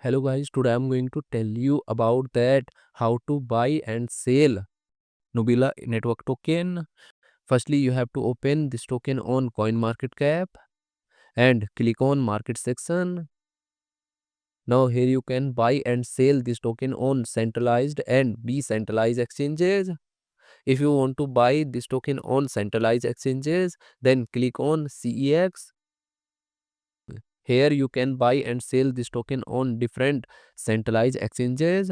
Hello guys, today I'm going to tell you about that how to buy and sell Nubila network token. Firstly, you have to open this token on CoinMarketCap and click on market section. Now here you can buy and sell this token on centralized and decentralized exchanges. If you want to buy this token on centralized exchanges, then click on CEX. Here you can buy and sell this token on different centralized exchanges.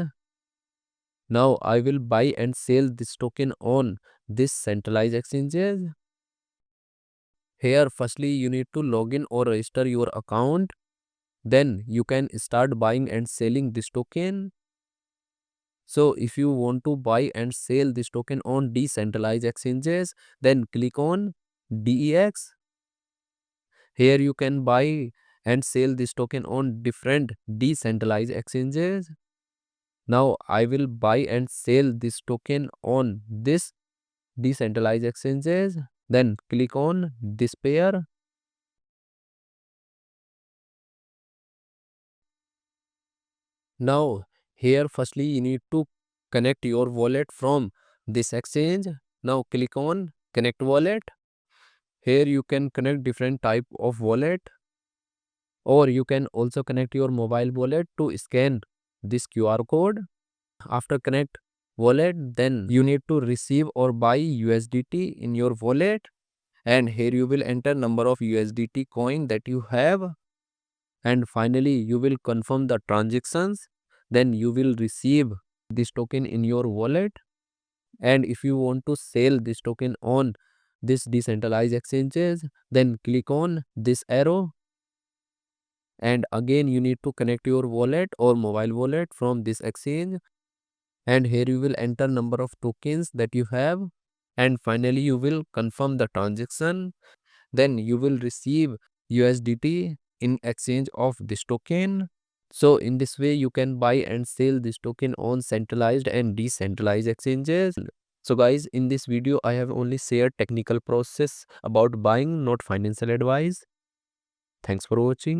Now I will buy and sell this token on this centralized exchanges. Here firstly you need to log in or register your account. Then you can start buying and selling this token. So if you want to buy and sell this token on decentralized exchanges, then click on DEX. Here you can buy and sell this token on different decentralized exchanges. Now I will buy and sell this token on this decentralized exchanges. Then click on this pair. Now here firstly you need to connect your wallet from this exchange. Now click on connect wallet. Here you can connect different type of wallet, or you can also connect your mobile wallet to scan this QR code. After connect wallet, then you need to receive or buy USDT in your wallet, and here you will enter number of USDT coin that you have, and finally you will confirm the transactions. Then you will receive this token in your wallet. And if you want to sell this token on this decentralized exchanges, then click on this arrow, and again you need to connect your wallet or mobile wallet from this exchange, and here you will enter number of tokens that you have, and finally you will confirm the transaction. Then you will receive USDT in exchange of this token. So in this way you can buy and sell this token on centralized and decentralized exchanges. So guys, in this video I have only shared technical process about buying, not financial advice. Thanks for watching.